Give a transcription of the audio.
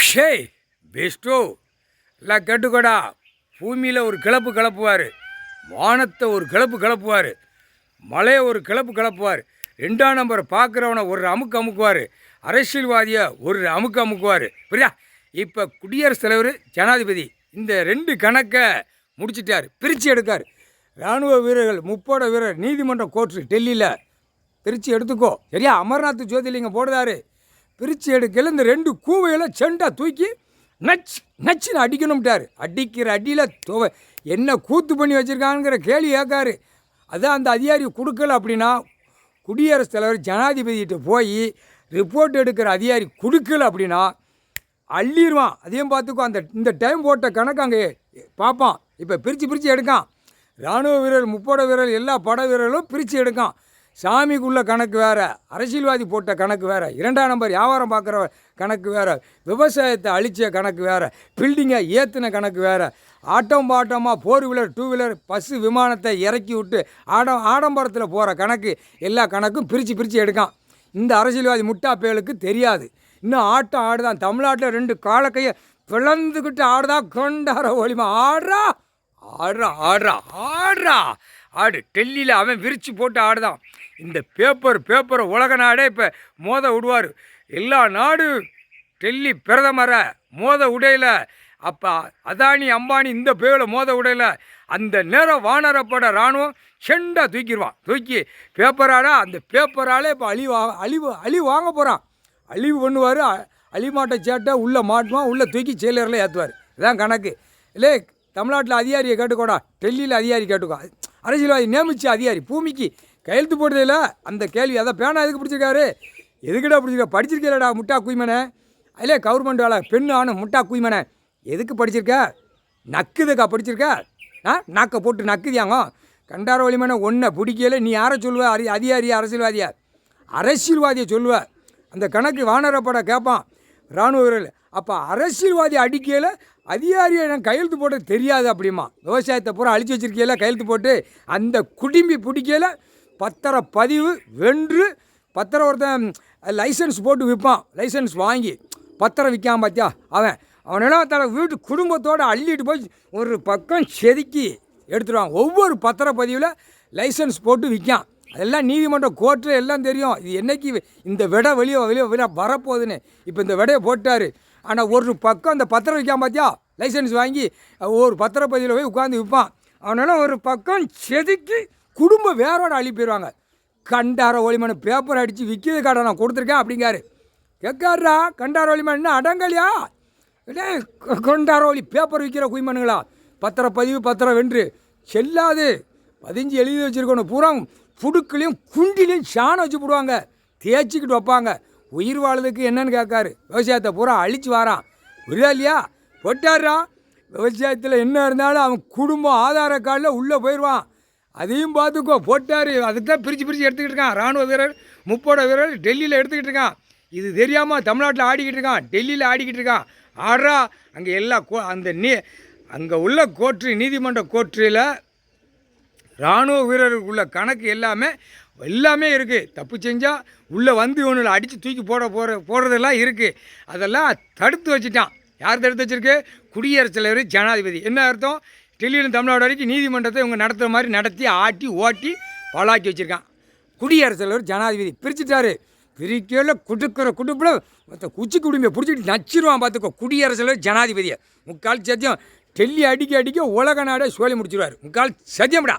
ஷே பெஸ்ட்டோ எல்லாம் கேட்டுக்கோடா. பூமியில் ஒரு கிளப்பு கிளப்புவார், வானத்தை ஒரு கிளப்பு கிளப்புவார், மலையை ஒரு கிளப்பு கிளப்புவார், 2ஆம் நம்பரை பார்க்குறவனை ஒரு அமுக்கு அமுக்குவார், அரசியல்வாதியை ஒரு அமுக்கு அமுக்குவார். புரியா? இப்போ குடியரசுத் தலைவர், ஜனாதிபதி இந்த 2 கணக்கை முடிச்சிட்டார், பிரித்து எடுக்கார். இராணுவ வீரர்கள், முப்போட வீரர், நீதிமன்ற கோர்ட்டு டெல்லியில் பிரித்து எடுத்துக்கோ. சரியா? அமர்நாத் ஜோதிலிங்கம் போடுதாரு, பிரித்து எடுக்கல. இந்த 2 கூவையில் செண்டா தூக்கி நச்சுன்னு அடிக்கணும்ட்டார். அடிக்கிற அடியில் என்ன கூத்து பண்ணி வச்சுருக்காங்கிற கேள்வி கேட்காரு. அதான் அந்த அதிகாரி கொடுக்கல அப்படின்னா குடியரசுத் தலைவர் ஜனாதிபதிகிட்ட போய் ரிப்போர்ட் எடுக்கிற அதிகாரி கொடுக்கல அப்படின்னா அள்ளிடுவான். அதையும் பார்த்துக்கோ. இந்த டைம் போட்ட கணக்கு அங்கே பார்ப்பான். இப்போ பிரித்து எடுக்கான். இராணுவ வீரர், முப்போட வீரர், எல்லா பட வீரர்களும் பிரித்து எடுக்கான். சாமிக்குள்ள கணக்கு வேறு, அரசியல்வாதி போட்ட கணக்கு வேறு, 2ஆம் நம்பர் வியாபாரம் பார்க்குற கணக்கு வேறு, விவசாயத்தை அழித்த கணக்கு வேறு, பில்டிங்கை ஏற்றின கணக்கு வேறு, ஆட்டம் பாட்டமாக 4 வீலர் 2 வீலர் பஸ்ஸு விமானத்தை இறக்கி விட்டு ஆடம்பரத்தில் போகிற கணக்கு, எல்லா கணக்கும் பிரித்து எடுக்கான். இந்த அரசியல்வாதி முட்டா பயலுக்கு தெரியாது. இன்னும் ஆட்டம் ஆடுதான். தமிழ்நாட்டில் 2 காலக்கையை பிளந்துக்கிட்டு ஆடுதா. கொண்டாட ஒளிமா ஆடுறா ஆடுறா ஆடுறா ஆடுறா ஆடு. டெல்லியில் அவன் விரித்து போட்டு ஆடுதான். இந்த பேப்பரை உலக நாடே இப்போ மோத விடுவார். எல்லா நாடு டெல்லி பிரதமரை மோத உடையில், அப்போ அதானி அம்பானி இந்த பேரில் மோத உடையில் அந்த நேரம் வானரப்பட இராணுவம் செண்டா தூக்கிடுவான். தூக்கி பேப்பராடா, அந்த பேப்பராலே இப்போ அழிவு வாங்க போகிறான். அழிவு பண்ணுவார். அழிமாட்டை சேட்டை உள்ளே மாட்டுவான், உள்ளே தூக்கி செயலரில் ஏற்றுவார். இதான் கணக்கு. இல்லை தமிழ்நாட்டில் அதிகாரியை கேட்டுக்கோடா, டெல்லியில் அதிகாரி கேட்டுக்கோ. அரசியல்வாதி நியமித்த அதிகாரி பூமிக்கு கையெழுத்து போடுறதில்ல. அந்த கேள்வி அதை பேனா எதுக்கு பிடிச்சிருக்காரு? எதுக்கிட்ட பிடிச்சிருக்கா? படிச்சிருக்கேடா முட்டா குய்மனை. அதிலே கவர்மெண்ட் வேலை, பெண்ணு ஆணும் முட்டா குய்மனை. எதுக்கு படிச்சிருக்க? நக்குதுக்கா படிச்சிருக்க? நாக்கை போட்டு நக்குதியாங்க. கண்டார வலிமனை ஒன்றை பிடிக்கல. நீ யாரை சொல்லுவ? அதிகாரியா அரசியல்வாதியா? அரசியல்வாதியை சொல்லுவ. அந்த கணக்கு வானரப்பட கேட்பான் இராணுவ வீரர்கள். அப்போ அரசியல்வாதி அடிக்கையில் அதிகாரியை நான் கையெழுத்து போட்டு தெரியாது அப்படிமா. விவசாயத்தை பூரா அழிச்சு வச்சிருக்கையில கையெழுத்து போட்டு அந்த குடிம்பி பிடிக்கையில் பத்திர பதிவு வென்று பத்திரம் ஒருத்தன் லைசன்ஸ் போட்டு விற்பான். லைசன்ஸ் வாங்கி பத்திரம் விற்காம பார்த்தியா அவனெல்லாம் தலை வீட்டு குடும்பத்தோடு அள்ளிட்டு போய் ஒரு பக்கம் செதுக்கி எடுத்துடுவான். ஒவ்வொரு பத்திரப்பதிவில் லைசன்ஸ் போட்டு விற்கான். அதெல்லாம் நீதிமன்ற கோர்ட்டு எல்லாம் தெரியும். இது என்றைக்கு இந்த விடை வெளியே வரப்போகுதுன்னு. இப்போ இந்த விடையை போட்டார். ஆனால் ஒரு பக்கம் அந்த பத்திரம் விற்காம பார்த்தியா, லைசன்ஸ் வாங்கி ஒரு பத்திரப்பதிவில் போய் உட்காந்து விற்பான். அவனால் ஒரு பக்கம் செதுக்கி குடும்பம் வேரோட அள்ளி போயிடுவாங்க. கண்டார ஒளிமனை பேப்பர் அடித்து விற்கிறது கடை நான் கொடுத்துருக்கேன் அப்படிங்காரு. கேட்காரா கண்டார ஒளிமன் என்ன அடங்கலையா? இல்லை கொண்டார ஒளி பேப்பர் விற்கிற குய்மனுங்களா? பத்திரப்பதிவு பத்திரம் வென்று செல்லாது 15 எழுதி வச்சுருக்கணும். பூரா புடுக்குலையும் குண்டிலையும் சாணம் வச்சு போடுவாங்க, தேய்ச்சிக்கிட்டு வைப்பாங்க. உயிர் வாழ்றதுக்கு என்னன்னு கேட்காரு. விவசாயத்தை பூரா அழித்து வாரான். புரியுதா இல்லையா? போட்டாடுறான். விவசாயத்தில் என்ன இருந்தாலும் அவன் குடும்பம் ஆதார கார்டில் உள்ளே போயிடுவான். அதையும் பார்த்துக்கோ. போட்டார். அதுக்கு தான் பிரித்து எடுத்துக்கிட்டு இருக்கான். இராணுவ வீரர், முப்போட வீரர் டெல்லியில் எடுத்துக்கிட்டு இருக்கான். இது தெரியாமல் தமிழ்நாட்டில் ஆடிக்கிட்டு இருக்கான், டெல்லியில் ஆடிக்கிட்டு இருக்கான். ஆடுறா. அங்கே எல்லா அங்கே உள்ள கோர்ட்டு, நீதிமன்ற கோர்ட்டில் இராணுவ வீரருக்குள்ள கணக்கு எல்லாமே இருக்குது. தப்பு செஞ்சால் உள்ளே வந்து இவனில் அடித்து தூக்கி போடுறதெல்லாம் இருக்குது. அதெல்லாம் தடுத்து வச்சுட்டான். யார் தடுத்து வச்சுருக்கு? குடியரசுத் தலைவர், ஜனாதிபதி. என்ன அர்த்தம்? டெல்லியில் தமிழ்நாடு வரைக்கும் நீதிமன்றத்தை இவங்க நடத்துகிற மாதிரி நடத்தி ஆட்டி ஓட்டி பாழாக்கி வச்சுருக்கான். குடியரசுத் தலைவர், ஜனாதிபதி பிரிச்சுட்டாரு. பிரிக்கையில் குடுப்பில் குச்சி குடும்பியை பிடிச்சிட்டு நச்சிருவான். பார்த்துக்கோ. குடியரசுத் தலைவர், ஜனாதிபதியை முக்கால் சத்தியம். டெல்லி அடிக்க உலக நாடே சோழி முடிச்சிடுவார். முக்கால் சத்தியம்டா.